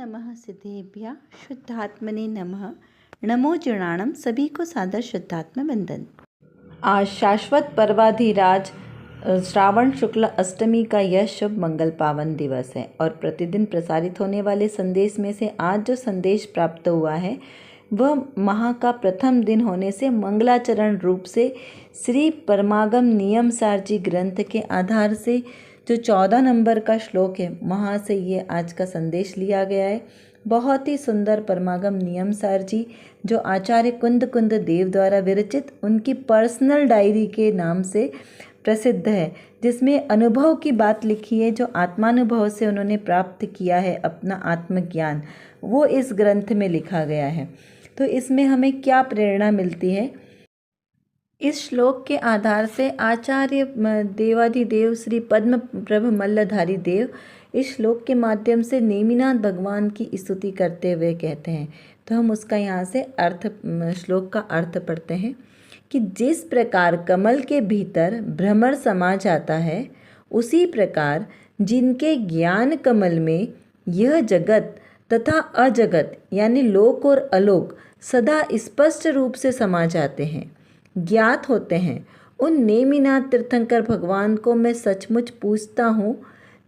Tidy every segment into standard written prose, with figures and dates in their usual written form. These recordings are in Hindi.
नमः सिद्धेभ्यः शुद्धात्मने नमः। नमो जनाणम। सभी को सादर शुद्धात्म वंदन। आज शाश्वत पर्वाधिराज श्रावण शुक्ल अष्टमी का यह शुभ मंगल पावन दिवस है और प्रतिदिन प्रसारित होने वाले संदेश में से आज जो संदेश प्राप्त हुआ है वह माह का प्रथम दिन होने से मंगलाचरण रूप से श्री परमागम नियमसार जी ग्रंथ के आधार से जो 14 नंबर का श्लोक है वहाँ से ये आज का संदेश लिया गया है। बहुत ही सुंदर परमागम नियमसार जी जो आचार्य कुंद कुंद देव द्वारा विरचित उनकी पर्सनल डायरी के नाम से प्रसिद्ध है, जिसमें अनुभव की बात लिखी है जो आत्मानुभव से उन्होंने प्राप्त किया है अपना आत्मज्ञान, वो इस ग्रंथ में लिखा गया है। तो इसमें हमें क्या प्रेरणा मिलती है? इस श्लोक के आधार से आचार्य देवाधिदेव श्री पद्म प्रभ मल्लधारी देव इस श्लोक के माध्यम से नेमिनाथ भगवान की स्तुति करते हुए कहते हैं। तो हम उसका यहाँ से श्लोक का अर्थ पढ़ते हैं कि जिस प्रकार कमल के भीतर भ्रमर समा जाता है, उसी प्रकार जिनके ज्ञान कमल में यह जगत तथा अजगत यानी लोक और अलोक सदा स्पष्ट रूप से समा जाते हैं, ज्ञात होते हैं, उन नेमिनाथ तीर्थंकर भगवान को मैं सचमुच पूछता हूँ,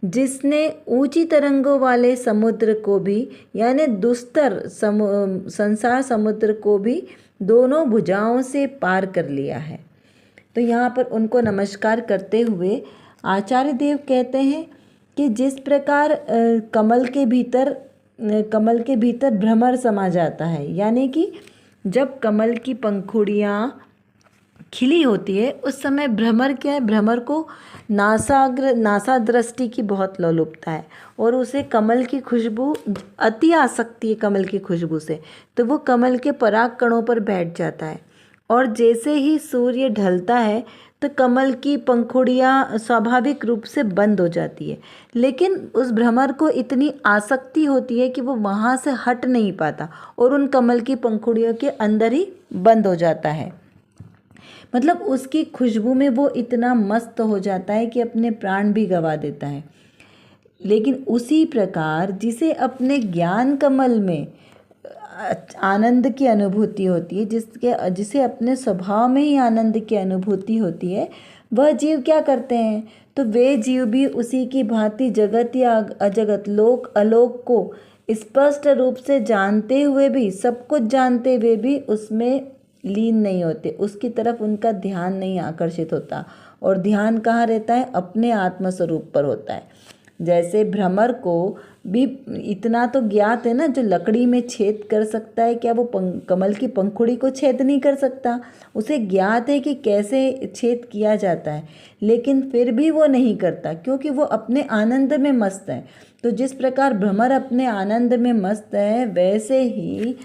जिसने ऊंची तरंगों वाले समुद्र को भी यानी दुस्तर संसार समुद्र को भी दोनों भुजाओं से पार कर लिया है। तो यहाँ पर उनको नमस्कार करते हुए आचार्य देव कहते हैं कि जिस प्रकार कमल के भीतर भ्रमर समा जाता है, यानी कि जब कमल की पंखुड़ियाँ खिली होती है उस समय भ्रमर क्या है, भ्रमर को नासा दृष्टि की बहुत लोलुपता है और उसे कमल की खुशबू अति आसक्ति है कमल की खुशबू से, तो वो कमल के पराग कणों पर बैठ जाता है और जैसे ही सूर्य ढलता है तो कमल की पंखुड़ियाँ स्वाभाविक रूप से बंद हो जाती है, लेकिन उस भ्रमर को इतनी आसक्ति होती है कि वो वहाँ से हट नहीं पाता और उन कमल की पंखुड़ियों के अंदर ही बंद हो जाता है। मतलब उसकी खुशबू में वो इतना मस्त हो जाता है कि अपने प्राण भी गंवा देता है। लेकिन उसी प्रकार जिसे अपने ज्ञान कमल में आनंद की अनुभूति होती है, जिसे अपने स्वभाव में ही आनंद की अनुभूति होती है, वह जीव क्या करते हैं? तो वे जीव भी उसी की भांति जगत या अजगत लोक अलोक को स्पष्ट रूप से जानते हुए भी, सब कुछ जानते हुए भी उसमें लीन नहीं होते, उसकी तरफ उनका ध्यान नहीं आकर्षित होता और ध्यान कहाँ रहता है? अपने आत्मस्वरूप पर होता है। जैसे भ्रमर को भी इतना तो ज्ञात है ना, जो लकड़ी में छेद कर सकता है, क्या वो कमल की पंखुड़ी को छेद नहीं कर सकता? उसे ज्ञात है कि कैसे छेद किया जाता है, लेकिन फिर भी वो नहीं करता क्योंकि वो अपने आनंद में मस्त है। तो जिस प्रकार भ्रमर अपने आनंद में मस्त है, वैसे ही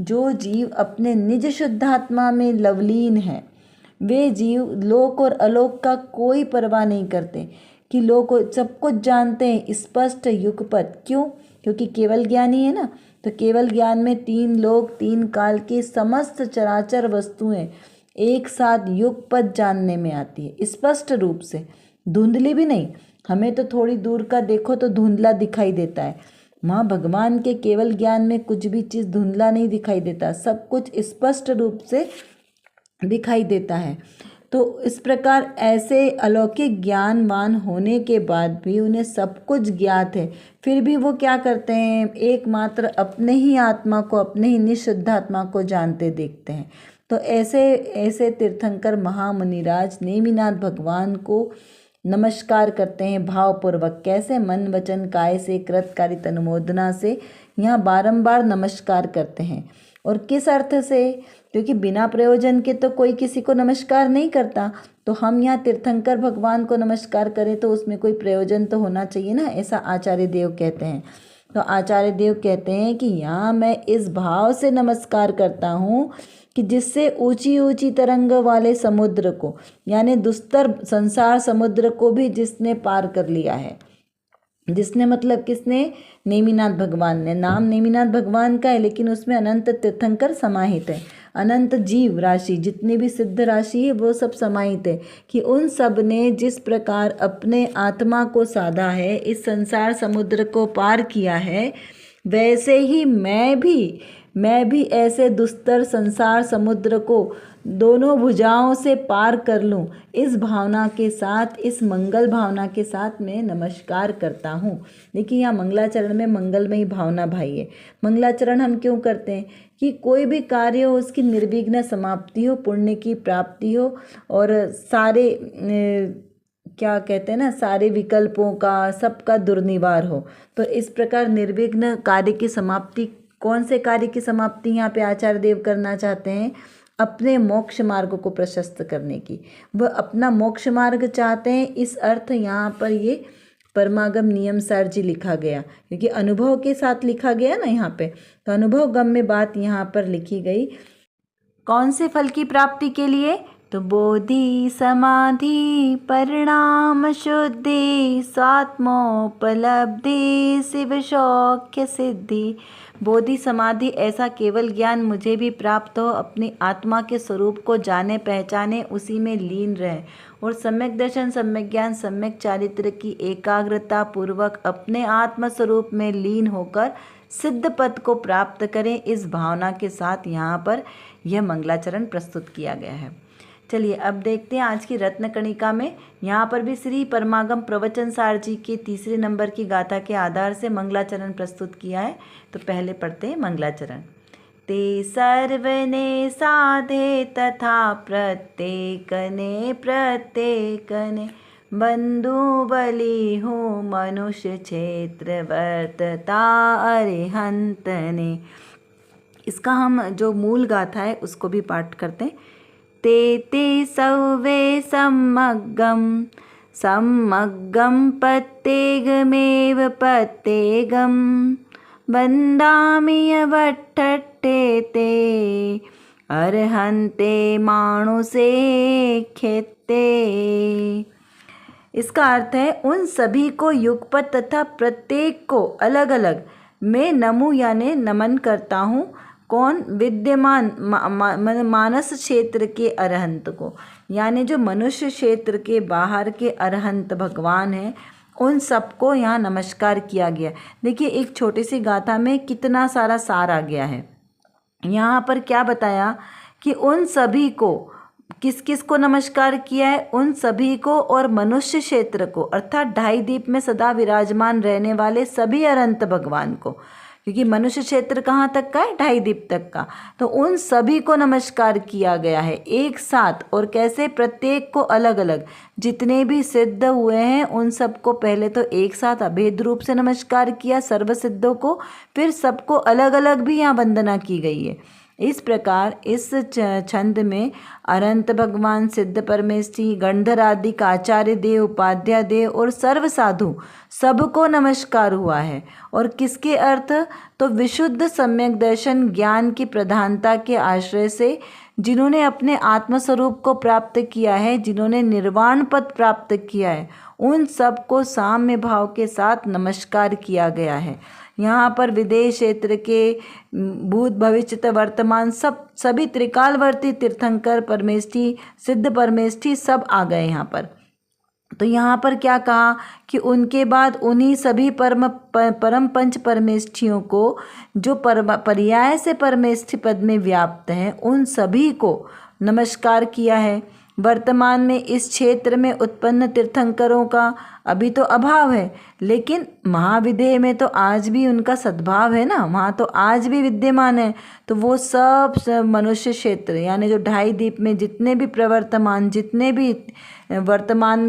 जो जीव अपने निज शुद्धात्मा में लवलीन है, वे जीव लोक और अलोक का कोई परवाह नहीं करते कि लोक सब कुछ जानते हैं स्पष्ट युगपत। क्यों? क्योंकि केवल ज्ञानी है ना, तो केवल ज्ञान में 3 लोक 3 काल की समस्त चराचर वस्तुएं एक साथ युगपत जानने में आती है स्पष्ट रूप से, धुंधली भी नहीं। हमें तो थोड़ी दूर का देखो तो धुंधला दिखाई देता है, माँ भगवान के केवल ज्ञान में कुछ भी चीज़ धुंधला नहीं दिखाई देता, सब कुछ स्पष्ट रूप से दिखाई देता है। तो इस प्रकार ऐसे अलौकिक ज्ञानवान होने के बाद भी उन्हें सब कुछ ज्ञात है, फिर भी वो क्या करते हैं? एकमात्र अपने ही आत्मा को, अपने ही निःशुद्ध आत्मा को जानते देखते हैं। तो ऐसे तीर्थंकर महामुनिराज नेमिनाथ भगवान को नमस्कार करते हैं भावपूर्वक। कैसे? मन वचन काय से कृतकारित अनुमोदना से यहाँ बारंबार नमस्कार करते हैं। और किस अर्थ से? क्योंकि बिना प्रयोजन के तो कोई किसी को नमस्कार नहीं करता, तो हम यहाँ तीर्थंकर भगवान को नमस्कार करें तो उसमें कोई प्रयोजन तो होना चाहिए ना, ऐसा आचार्य देव कहते हैं। तो आचार्य देव कहते हैं कि यहाँ मैं इस भाव से नमस्कार करता हूँ कि जिससे ऊंची ऊंची तरंग वाले समुद्र को यानी दुस्तर संसार समुद्र को भी जिसने पार कर लिया है। जिसने मतलब किसने? नेमिनाथ भगवान ने। नाम नेमिनाथ भगवान का है लेकिन उसमें अनंत तीर्थंकर समाहित है, अनंत जीव राशि जितनी भी सिद्ध राशि है वो सब समाहित है कि उन सब ने जिस प्रकार अपने आत्मा को साधा है, इस संसार समुद्र को पार किया है, वैसे ही मैं भी ऐसे दुस्तर संसार समुद्र को दोनों भुजाओं से पार कर लूं, इस भावना के साथ, इस मंगल भावना के साथ मैं नमस्कार करता हूँ। देखिए यहाँ मंगलाचरण में मंगलमयी भावना भाई है। मंगलाचरण हम क्यों करते हैं कि कोई भी कार्य हो उसकी निर्विघ्न समाप्ति हो, पुण्य की प्राप्ति हो और सारे क्या कहते हैं ना, सारे विकल्पों का, सबका दुर्निवार हो। तो इस प्रकार निर्विघ्न कार्य की समाप्ति, कौन से कार्य की समाप्ति यहाँ पे आचार्य देव करना चाहते हैं? अपने मोक्ष मार्ग को प्रशस्त करने की। वह अपना मोक्ष मार्ग चाहते हैं। इस अर्थ यहाँ पर ये परमागम नियम सार जी लिखा गया, क्योंकि अनुभव के साथ लिखा गया ना यहाँ पे, तो अनुभव गम में बात यहाँ पर लिखी गई। कौन से फल की प्राप्ति के लिए? तो बोधि समाधि परिणाम शुद्धि स्वात्मोपलब्धि शिव सौख्य सिद्धि। बोधि समाधि ऐसा केवल ज्ञान मुझे भी प्राप्त हो, अपनी आत्मा के स्वरूप को जाने पहचाने, उसी में लीन रहे और सम्यक दर्शन, सम्यक ज्ञान, सम्यक चारित्र की एकाग्रता पूर्वक अपने आत्म स्वरूप में लीन होकर सिद्ध पद को प्राप्त करें। इस भावना के साथ यहाँ पर यह मंगलाचरण प्रस्तुत किया गया है। चलिए अब देखते हैं आज की रत्न कणिका में। यहाँ पर भी श्री परमागम प्रवचन सार जी के 3 नंबर की गाथा के आधार से मंगलाचरण प्रस्तुत किया है। तो पहले पढ़ते हैं मंगलाचरण। ते सर्वने साधे तथा प्रत्येकने प्रत्येकने बंधु बलि हो मनुष्य क्षेत्र वर्तता अरिहंतने। इसका हम जो मूल गाथा है उसको भी पाठ करते हैं। ते सौवे सम्मग्गं पत्येगमेव पत्येगं वन्दामि यवट्ठट्टे ते अर्हन्ते मानुषे खेते। इसका अर्थ है उन सभी को युगपत तथा प्रत्येक को अलग अलग मैं नमो यानी नमन करता हूँ। कौन? विद्यमान मानस क्षेत्र के अरहंत को, यानी जो मनुष्य क्षेत्र के बाहर के अरहंत भगवान हैं, उन सबको यहाँ नमस्कार किया गया। देखिए एक छोटी सी गाथा में कितना सारा सार आ गया है। यहाँ पर क्या बताया कि उन सभी को, किस किस को नमस्कार किया है? उन सभी को और मनुष्य क्षेत्र को, अर्थात ढाई दीप में सदा विराजमान रहने वाले सभी अनंत भगवान को, क्योंकि मनुष्य क्षेत्र कहाँ तक का है? ढाई दीप तक का। तो उन सभी को नमस्कार किया गया है एक साथ। और कैसे? प्रत्येक को अलग अलग। जितने भी सिद्ध हुए हैं उन सबको पहले तो एक साथ अभेद रूप से नमस्कार किया, सर्व सिद्धों को, फिर सबको अलग अलग भी यहाँ वंदना की गई है। इस प्रकार इस छंद में अनंत भगवान, सिद्ध परमेष्ठी, गणधर आदि आचार्य देव, उपाध्याय देव और सर्व साधु सबको नमस्कार हुआ है। और किसके अर्थ? तो विशुद्ध सम्यक दर्शन ज्ञान की प्रधानता के आश्रय से जिन्होंने अपने आत्मस्वरूप को प्राप्त किया है, जिन्होंने निर्वाण पद प्राप्त किया है, उन सबको साम्य भाव के साथ नमस्कार किया गया है। यहाँ पर विदेश क्षेत्र के भूत भविष्य वर्तमान सभी त्रिकालवर्ती तीर्थंकर परमेष्ठी, सिद्ध परमेष्ठी सब आ गए यहाँ पर। तो यहाँ पर क्या कहा कि उनके बाद उन्हीं सभी परम पंच परमेष्ठियों को जो पर्याय से परमेष्ठी पद में व्याप्त हैं, उन सभी को नमस्कार किया है। वर्तमान में इस क्षेत्र में उत्पन्न तीर्थंकरों का अभी तो अभाव है, लेकिन महाविदेह में तो आज भी उनका सद्भाव है ना, वहाँ तो आज भी विद्यमान है। तो वो सब मनुष्य क्षेत्र यानी जो ढाई दीप में जितने भी प्रवर्तमान, जितने भी वर्तमान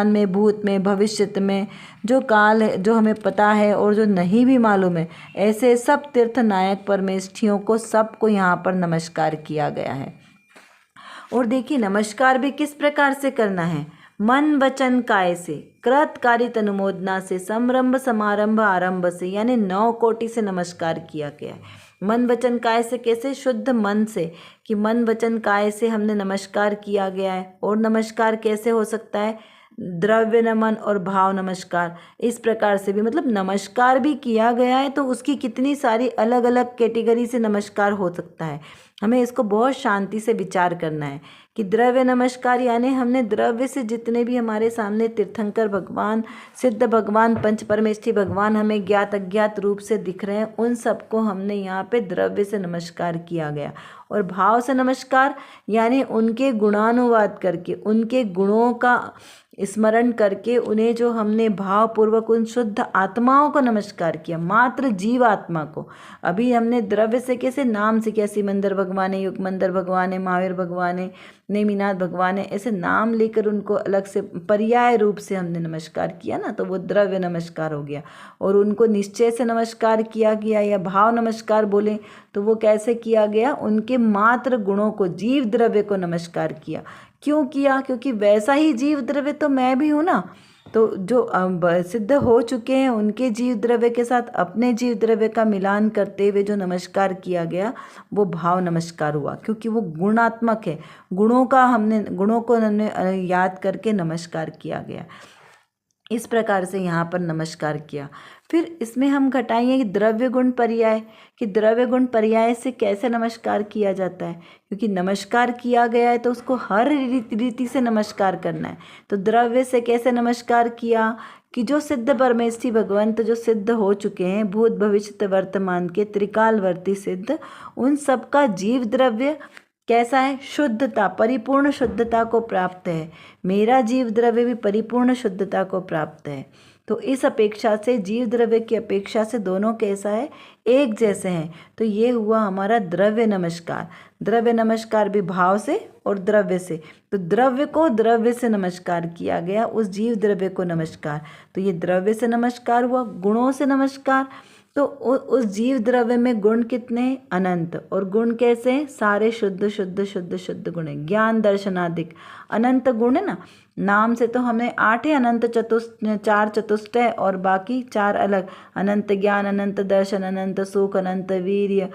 में भूत में भविष्य में जो काल है, जो हमें पता है और जो नहीं भी मालूम है, ऐसे सब तीर्थ नायक परमेष्ठियों को सबको यहाँ पर नमस्कार किया गया है। और देखिए नमस्कार भी किस प्रकार से करना है? मन वचन काय से, कृतकारित अनुमोदना से, संरंभ समारंभ आरंभ से, यानी 9 कोटि से नमस्कार किया गया है। मन वचन काय से कैसे? शुद्ध मन से, कि मन वचन काय से हमने नमस्कार किया गया है। और नमस्कार कैसे हो सकता है? द्रव्य नमन और भाव नमस्कार, इस प्रकार से भी, मतलब नमस्कार भी किया गया है। तो उसकी कितनी सारी अलग अलग कैटेगरी से नमस्कार हो सकता है। हमें इसको बहुत शांति से विचार करना है कि द्रव्य नमस्कार यानी हमने द्रव्य से जितने भी हमारे सामने तीर्थंकर भगवान, सिद्ध भगवान, पंच परमेष्ठी भगवान हमें ज्ञात अज्ञात रूप से दिख रहे हैं, उन सबको हमने यहाँ पे द्रव्य से नमस्कार किया गया। और भाव से नमस्कार यानी उनके गुणानुवाद करके, उनके गुणों का स्मरण करके उन्हें जो हमने भावपूर्वक उन शुद्ध आत्माओं को नमस्कार किया, मात्र जीव आत्मा को। अभी हमने द्रव्य से कैसे नाम से किया, सिमंदर भगवान है, युगमंदर भगवान है, महावीर भगवान है, नेमिनाथ भगवान है, ऐसे नाम लेकर उनको अलग से पर्याय रूप से हमने नमस्कार किया ना, तो वो द्रव्य नमस्कार हो गया। और उनको निश्चय से नमस्कार किया गया या भाव नमस्कार बोले तो वो कैसे किया गया, उनके मात्र गुणों को, जीव द्रव्य को नमस्कार किया। क्यों किया? क्योंकि वैसा ही जीव द्रव्य तो मैं भी हूँ ना। तो जो सिद्ध हो चुके हैं उनके जीव द्रव्य के साथ अपने जीव द्रव्य का मिलान करते हुए जो नमस्कार किया गया वो भाव नमस्कार हुआ, क्योंकि वो गुणात्मक है। गुणों को हमने याद करके नमस्कार किया गया। इस प्रकार से यहाँ पर नमस्कार किया। फिर इसमें हम घटाएंगे कि द्रव्य गुण पर्याय, कि द्रव्य गुण पर्याय से कैसे नमस्कार किया जाता है, क्योंकि नमस्कार किया गया है तो उसको हर रीति से नमस्कार करना है। तो द्रव्य से कैसे नमस्कार किया कि जो सिद्ध परमेष्ठी भगवंत जो सिद्ध हो चुके हैं, भूत भविष्य वर्तमान के त्रिकालवर्ती सिद्ध, उन सबका जीव द्रव्य कैसा है, शुद्धता, परिपूर्ण शुद्धता को प्राप्त है। मेरा जीव द्रव्य भी परिपूर्ण शुद्धता को प्राप्त है। तो इस अपेक्षा से, जीव द्रव्य की अपेक्षा से दोनों कैसा है, एक जैसे हैं। तो ये हुआ हमारा द्रव्य नमस्कार। द्रव्य नमस्कार भी भाव से और द्रव्य से। तो द्रव्य को द्रव्य से नमस्कार किया गया, उस जीव द्रव्य को नमस्कार। तो ये द्रव्य से नमस्कार हुआ। गुणों से नमस्कार, तो उस जीव द्रव्य में गुण कितने, अनंत। और गुण कैसे, सारे शुद्ध शुद्ध शुद्ध शुद्ध गुण है। ज्ञान दर्शनादिक अनंत गुण है ना। नाम से तो हमें 8 है, अनंत 4 चतुष्ट है और बाकी 4 अलग, अनंत ज्ञान, अनंत दर्शन, अनंत सुख, अनंत वीर्य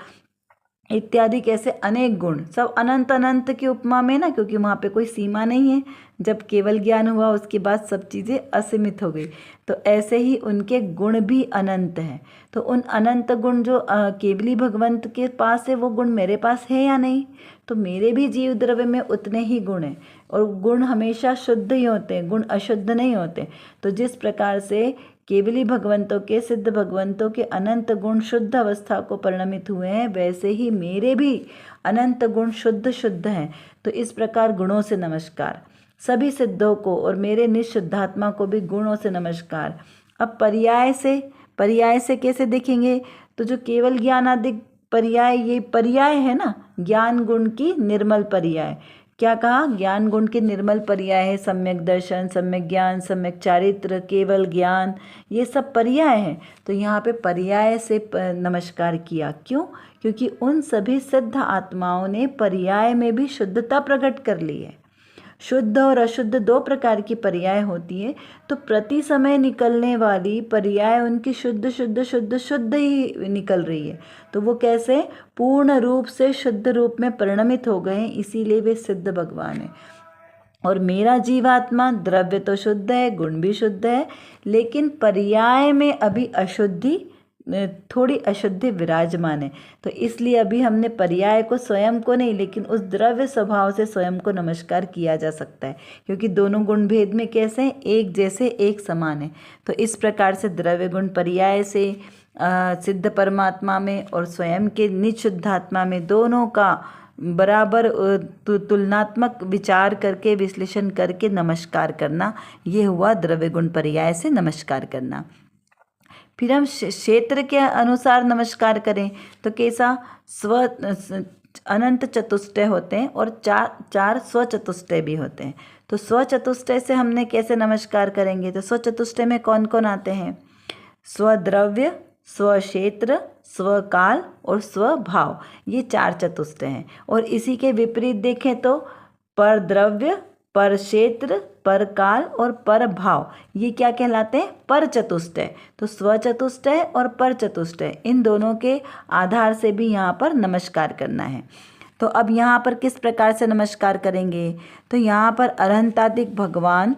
इत्यादि, कैसे अनेक गुण, सब अनंत अनंत की उपमा में ना, क्योंकि वहाँ पे कोई सीमा नहीं है। जब केवल ज्ञान हुआ उसके बाद सब चीज़ें असीमित हो गई। तो ऐसे ही उनके गुण भी अनंत हैं। तो उन अनंत गुण जो केवली भगवंत के पास है, वो गुण मेरे पास है या नहीं? तो मेरे भी जीव द्रव्य में उतने ही गुण हैं। और गुण हमेशा शुद्ध ही होते हैं, गुण अशुद्ध नहीं होते। तो जिस प्रकार से केवली भगवंतों के, सिद्ध भगवंतों के अनंत गुण शुद्ध अवस्था को परिणमित हुए हैं, वैसे ही मेरे भी अनंत गुण शुद्ध शुद्ध हैं। तो इस प्रकार गुणों से नमस्कार सभी सिद्धों को, और मेरे निःशुद्धात्मा को भी गुणों से नमस्कार। अब पर्याय से कैसे देखेंगे? तो जो केवल ज्ञान आदि पर्याय, ये पर्याय है ना, ज्ञान गुण की निर्मल पर्याय। क्या कहा? ज्ञान गुण के निर्मल पर्याय है। सम्यक दर्शन, सम्यक ज्ञान, सम्यक चारित्र, केवल ज्ञान, ये सब पर्याय हैं। तो यहाँ पे पर्याय से नमस्कार किया। क्यों? क्योंकि उन सभी सिद्ध आत्माओं ने पर्याय में भी शुद्धता प्रकट कर ली है। शुद्ध और अशुद्ध 2 प्रकार की पर्याय होती है। तो प्रति समय निकलने वाली पर्याय उनकी शुद्ध शुद्ध शुद्ध शुद्ध ही निकल रही है। तो वो कैसे पूर्ण रूप से शुद्ध रूप में परिणमित हो गए, इसीलिए वे सिद्ध भगवान हैं। और मेरा जीवात्मा द्रव्य तो शुद्ध है, गुण भी शुद्ध है, लेकिन पर्याय में अभी अशुद्धि, थोड़ी अशुद्धि विराजमान है। तो इसलिए अभी हमने पर्याय को, स्वयं को नहीं, लेकिन उस द्रव्य स्वभाव से स्वयं को नमस्कार किया जा सकता है, क्योंकि दोनों गुण भेद में कैसे हैं, एक जैसे, एक समान है। तो इस प्रकार से द्रव्य गुण पर्याय से सिद्ध परमात्मा में और स्वयं के निःशुद्धात्मा में, दोनों का बराबर तुलनात्मक विचार करके, विश्लेषण करके नमस्कार करना, ये हुआ द्रव्य गुण पर्याय से नमस्कार करना। फिर हम क्षेत्र के अनुसार नमस्कार करें तो कैसा? अनंत चतुष्टय होते हैं और 4 स्वचतुष्टय भी होते हैं। तो स्वचतुष्टय से हमने कैसे नमस्कार करेंगे? तो स्वचतुष्टय में कौन कौन आते हैं? स्वद्रव्य, स्वक्षेत्र, स्वकाल और स्वभाव, ये 4 चतुष्टय हैं। और इसी के विपरीत देखें तो परद्रव्य, पर क्षेत्र, पर काल और पर भाव, ये क्या कहलाते हैं? पर चतुष्टय। तो स्वचतुष्टय और पर चतुष्टय, इन दोनों के आधार से भी यहाँ पर नमस्कार करना है। तो अब यहाँ पर किस प्रकार से नमस्कार करेंगे? तो यहाँ पर अरहंतादिक भगवान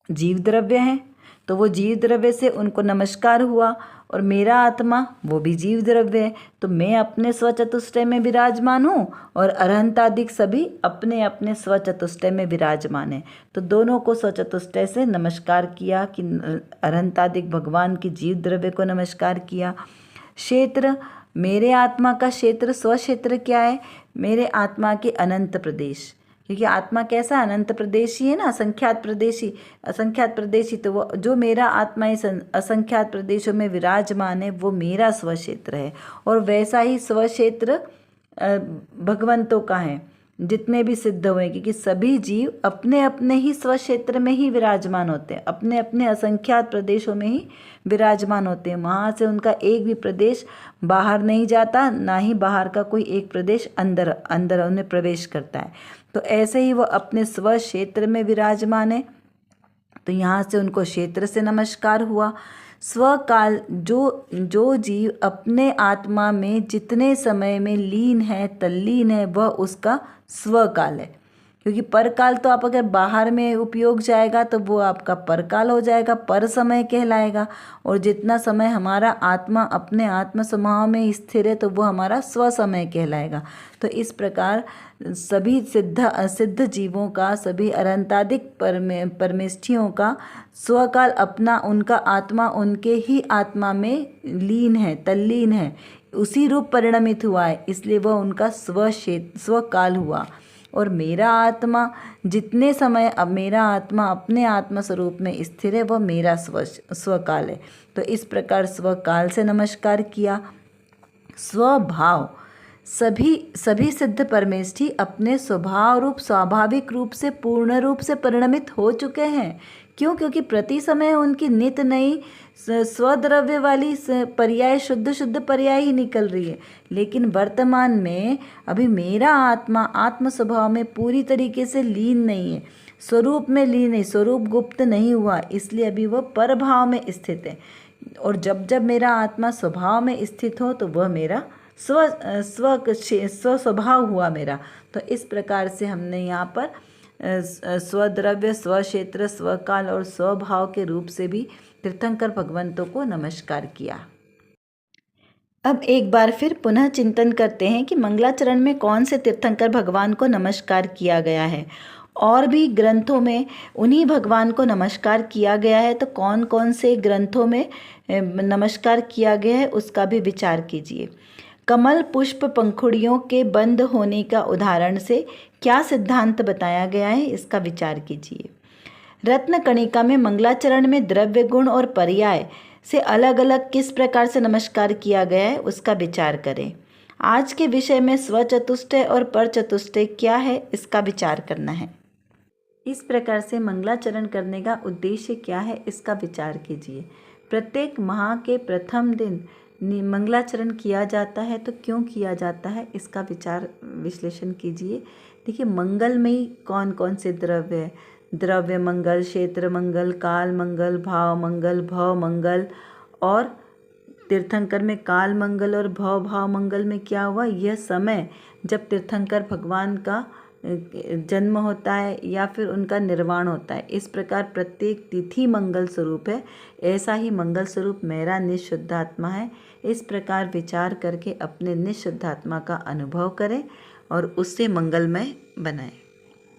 जीव द्रव्य हैं, तो वो जीव द्रव्य से उनको नमस्कार हुआ। और मेरा आत्मा वो भी जीव द्रव्य है। तो मैं अपने स्वचतुष्टय में विराजमान हूँ और अरहंतादिक सभी अपने अपने स्वचतुष्टय में विराजमान है। तो दोनों को स्वचतुष्टय से नमस्कार किया कि अरहंतादिक भगवान की जीव द्रव्य को नमस्कार किया। क्षेत्र, मेरे आत्मा का क्षेत्र, स्वक्षेत्र क्या है? मेरे आत्मा के अनंत प्रदेश, क्योंकि आत्मा कैसा अनंत प्रदेशी है ना, असंख्यात प्रदेशी। असंख्यात प्रदेशी तो वो जो मेरा आत्मा इस असंख्यात प्रदेशों में विराजमान है वो मेरा स्वक्षेत्र है। और वैसा ही स्वक्षेत्र भगवंतों का है, जितने भी सिद्ध हुए, क्योंकि सभी जीव अपने अपने ही स्वक्षेत्र में ही विराजमान होते हैं, अपने अपने असंख्यात प्रदेशों में ही विराजमान होते हैं। वहाँ से उनका एक भी प्रदेश बाहर नहीं जाता, ना ही बाहर का कोई एक प्रदेश अंदर अंदर उन्हें प्रवेश करता है। तो ऐसे ही वो अपने स्व क्षेत्र में विराजमान है। तो यहाँ से उनको क्षेत्र से नमस्कार हुआ। स्वकाल, जो जीव अपने आत्मा में जितने समय में लीन है, तल्लीन है, वह उसका स्वकाल है। क्योंकि परकाल तो आप अगर बाहर में उपयोग जाएगा तो वो आपका परकाल हो जाएगा, पर समय कहलाएगा। और जितना समय हमारा आत्मा अपने आत्म स्वभाव में स्थिर है तो वो हमारा स्व समय कहलाएगा। तो इस प्रकार सभी सिद्ध जीवों का, सभी अरंतादिक परमेष्ठियों का स्वकाल अपना, उनका आत्मा उनके ही आत्मा में लीन है, तल्लीन है, उसी रूप परिणमित हुआ है, इसलिए वह उनका स्वकाल हुआ। और मेरा आत्मा जितने समय अब मेरा आत्मा अपने आत्म स्वरूप में स्थिर है वह मेरा स्वकाल है। तो इस प्रकार स्वकाल से नमस्कार किया। स्वभाव, सभी सिद्ध परमेष्ठी अपने स्वभाव रूप स्वाभाविक रूप से पूर्ण रूप से परिणमित हो चुके हैं। क्यों? क्योंकि प्रति समय उनकी नित नई स्वद्रव्य वाली पर्याय शुद्ध पर्याय ही निकल रही है। लेकिन वर्तमान में अभी मेरा आत्मा आत्म स्वभाव में पूरी तरीके से लीन नहीं है, स्वरूप में लीन नहीं, स्वरूप गुप्त नहीं हुआ, इसलिए अभी वह परभाव में स्थित है। और जब जब मेरा आत्मा स्वभाव में स्थित हो तो वह मेरा स्व स्वभाव हुआ मेरा। तो इस प्रकार से हमने यहाँ पर स्वद्रव्य, स्वक्षेत्र, स्वकाल और स्वभाव के रूप से भी तीर्थंकर भगवंतों को नमस्कार किया। अब एक बार फिर पुनः चिंतन करते हैं कि मंगलाचरण में कौन से तीर्थंकर भगवान को नमस्कार किया गया है। और भी ग्रंथों में उन्हीं भगवान को नमस्कार किया गया है, तो कौन कौन से ग्रंथों में नमस्कार किया गया है उसका भी विचार कीजिए। कमल पुष्प पंखुड़ियों के बंद होने का उदाहरण से क्या सिद्धांत बताया गया है, इसका विचार कीजिए। रत्न कणिका में मंगलाचरण में द्रव्य गुण और पर्याय से अलग अलग किस प्रकार से नमस्कार किया गया है उसका विचार करें। आज के विषय में स्वचतुष्टय और परचतुष्टय क्या है इसका विचार करना है। इस प्रकार से मंगलाचरण करने का उद्देश्य क्या है इसका विचार कीजिए। प्रत्येक माह के प्रथम दिन मंगलाचरण किया जाता है, तो क्यों किया जाता है इसका विचार विश्लेषण कीजिए। देखिए, मंगलमयी कौन कौन से द्रव्य है? द्रव्य मंगल, क्षेत्र मंगल, काल मंगल, भाव मंगल, भव मंगल। और तीर्थंकर में काल मंगल और भाव मंगल में क्या हुआ? यह समय जब तीर्थंकर भगवान का जन्म होता है या फिर उनका निर्वाण होता है। इस प्रकार प्रत्येक तिथि मंगल स्वरूप है, ऐसा ही मंगल स्वरूप मेरा निःशुद्धात्मा है। इस प्रकार विचार करके अपने निःशुद्धात्मा का अनुभव करें और उससे मंगलमय बनाएं।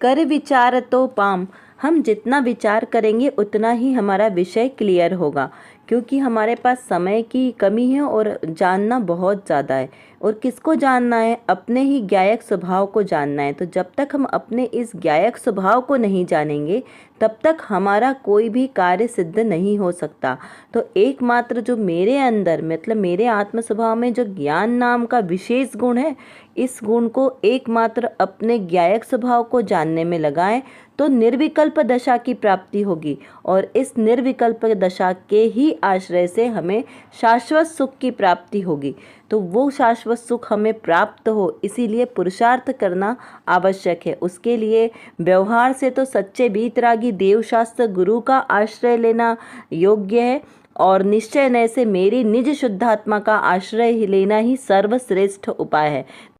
कर विचार तो पाम, हम जितना विचार करेंगे उतना ही हमारा विषय क्लियर होगा, क्योंकि हमारे पास समय की कमी है और जानना बहुत ज़्यादा है। और किसको जानना है? अपने ही ज्ञायक स्वभाव को जानना है। तो जब तक हम अपने इस ज्ञायक स्वभाव को नहीं जानेंगे तब तक हमारा कोई भी कार्य सिद्ध नहीं हो सकता। तो एकमात्र जो मेरे अंदर मतलब मेरे आत्म स्वभाव में जो ज्ञान नाम का विशेष गुण है, इस गुण को एकमात्र अपने ज्ञायक स्वभाव को जानने में लगाएं तो निर्विकल्प दशा की प्राप्ति होगी। और इस निर्विकल्प दशा के ही आश्रय से हमें शाश्वत सुख की प्राप्ति होगी। तो वो शाश्वत सुख हमें प्राप्त हो, इसीलिए पुरुषार्थ करना आवश्यक है। उसके लिए व्यवहार से तो सच्चे वीतरागी देवशास्त्र गुरु का आश्रय लेना योग्य है, और निश्चय नय से मेरी निज शुद्धात्मा का आश्रय लेना ही सर्वश्रेष्ठ उपाय है।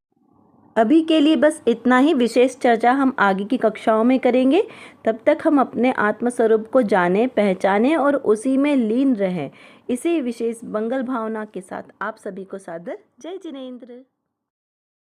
अभी के लिए बस इतना ही। विशेष चर्चा हम आगे की कक्षाओं में करेंगे। तब तक हम अपने आत्मस्वरूप को जानें, पहचानें और उसी में लीन रहें। इसी विशेष मंगल भावना के साथ आप सभी को सादर जय जिनेंद्र।